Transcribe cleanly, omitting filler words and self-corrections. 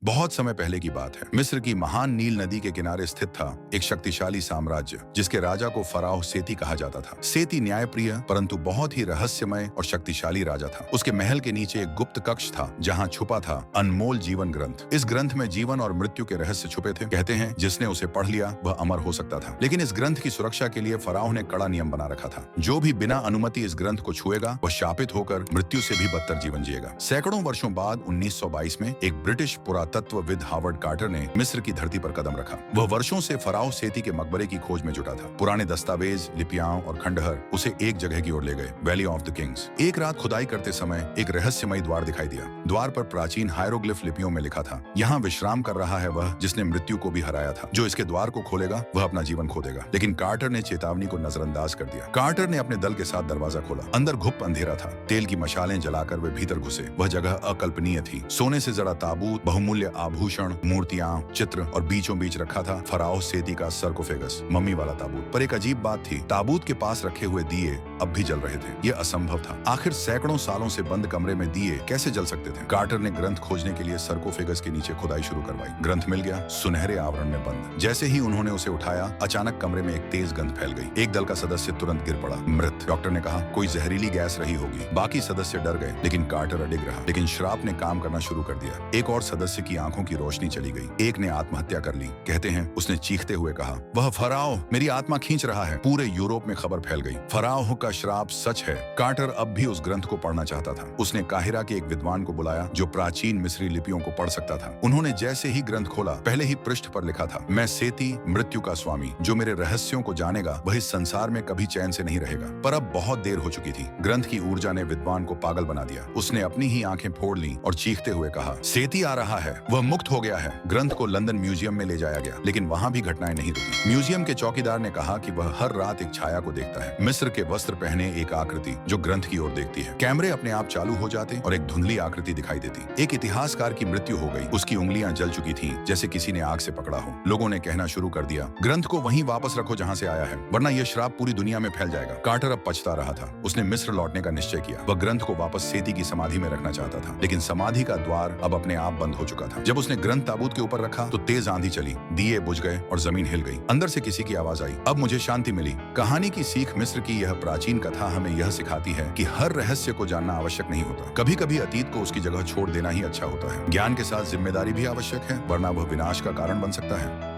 बहुत समय पहले की बात है। मिस्र की महान नील नदी के किनारे स्थित था एक शक्तिशाली साम्राज्य जिसके राजा को फराओ सेती कहा जाता था। सेती न्यायप्रिय परंतु बहुत ही रहस्यमय और शक्तिशाली राजा था। उसके महल के नीचे एक गुप्त कक्ष था जहाँ छुपा था अनमोल जीवन ग्रंथ। इस ग्रंथ में जीवन और मृत्यु के रहस्य छुपे थे। कहते हैं जिसने उसे पढ़ लिया वह अमर हो सकता था। लेकिन इस ग्रंथ की सुरक्षा के लिए फराओ ने कड़ा नियम बना रखा था। जो भी बिना अनुमति इस ग्रंथ को छुएगा वह शापित होकर मृत्यु से भी बदतर जीवन जिएगा। सैकड़ों वर्षों बाद 1922 में एक ब्रिटिश पुरातत्वविद हार्वर्ड कार्टर ने मिस्र की धरती पर कदम रखा। वह वर्षों से फराओ सेती के मकबरे की खोज में जुटा था। पुराने दस्तावेज, लिपियां और खंडहर उसे एक जगह की ओर ले गए, वैली ऑफ द किंग्स। एक रात खुदाई करते समय एक रहस्यमय द्वार दिखाई दिया। द्वार पर प्राचीन हायरोग्लिफ लिपियों में लिखा था, यहाँ विश्राम कर रहा है वह जिसने मृत्यु को भी हराया था। जो इसके द्वार को खोलेगा वह अपना जीवन खो देगा। लेकिन कार्टर ने चेतावनी को नजरअंदाज कर दिया। कार्टर ने अपने दल के साथ दरवाजा खोला। अंदर घुप अंधेरा था। तेल की मशालें जलाकर वे भीतर घुसे। वह जगह अकल्पनीय थी। सोने से जड़ा ताबूत, बहुमूल्य आभूषण, मूर्तियां, चित्र और बीचों बीच रखा था फराओ सेती का सर्कोफेगस, मम्मी वाला ताबूत। पर एक अजीब बात थी, ताबूत के पास रखे हुए दिए अब भी जल रहे थे। यह असंभव था। आखिर सैकड़ों सालों से बंद कमरे में दिए कैसे जल सकते थे? कार्टर ने ग्रंथ खोजने के लिए सर्कोफेगस के नीचे खुदाई शुरू करवाई। ग्रंथ मिल गया, सुनहरे आवरण में बंद। जैसे ही उन्होंने उसे उठाया, अचानक कमरे में एक तेज गंध फैल गई। एक दल का सदस्य तुरंत गिर पड़ा, मृत। डॉक्टर ने कहा कोई जहरीली गैस रही होगी। बाकी सदस्य डर गए, लेकिन कार्टर अडिग रहा। लेकिन श्राप ने काम करना शुरू कर दिया। एक और सदस्य की आंखों की रोशनी चली गई। एक ने आत्महत्या कर ली। कहते हैं उसने चीखते हुए कहा, वह फराओ मेरी आत्मा खींच रहा है। पूरे यूरोप में खबर फैल गई, फराओ का श्राप सच है। कार्टर अब भी उस ग्रंथ को पढ़ना चाहता था। उसने काहिरा के एक विद्वान को बुलाया जो प्राचीन मिस्री लिपियों को पढ़ सकता था। उन्होंने जैसे ही ग्रंथ खोला, पहले ही पृष्ठ पर लिखा था, मैं सेती, मृत्यु का स्वामी, जो मेरे रहस्यों को जानेगा वह इस संसार में कभी चैन से नहीं रहेगा। पर अब बहुत देर हो चुकी थी। ग्रंथ की ऊर्जा ने विद्वान को पागल बना दिया। उसने अपनी ही आंखें फोड़ ली और चीखते हुए कहा, सेती आ रहा है, वह मुक्त हो गया है। ग्रंथ को लंदन म्यूजियम में ले जाया गया, लेकिन वहां भी घटनाएं नहीं रुकी। म्यूजियम के चौकीदार ने कहा कि वह हर रात एक छाया को देखता है, मिस्र के वस्त्र पहने एक आकृति जो ग्रंथ की ओर देखती है। कैमरे अपने आप चालू हो जाते और एक धुंधली आकृति दिखाई देती। एक इतिहासकार की मृत्यु हो गई। उसकी उंगलियां जल चुकी थीं, जैसे किसी ने आग से पकड़ा हो। लोगों ने कहना शुरू कर दिया, ग्रंथ को वहीं वापस रखो जहां से आया है, वरना यह श्राप पूरी दुनिया में फैल जाएगा। कार्टर अब पछता रहा था। उसने मिस्र लौटने का निश्चय किया। वह ग्रंथ को वापस सेती की समाधि में रखना चाहता था, लेकिन समाधि का द्वार अब अपने आप बंद हो चुका था। जब उसने ग्रंथ ताबूत के ऊपर रखा तो तेज आंधी चली, दिए बुझ गए और जमीन हिल गई। अंदर से किसी की आवाज आई, अब मुझे शांति मिली। कहानी की सीख मिस्र की यह प्राचीन कथा हमें यह सिखाती है कि हर रहस्य को जानना आवश्यक नहीं होता। कभी कभी अतीत को उसकी जगह छोड़ देना ही अच्छा होता है। ज्ञान के साथ जिम्मेदारी भी आवश्यक है, वरना वह विनाश का कारण बन सकता है।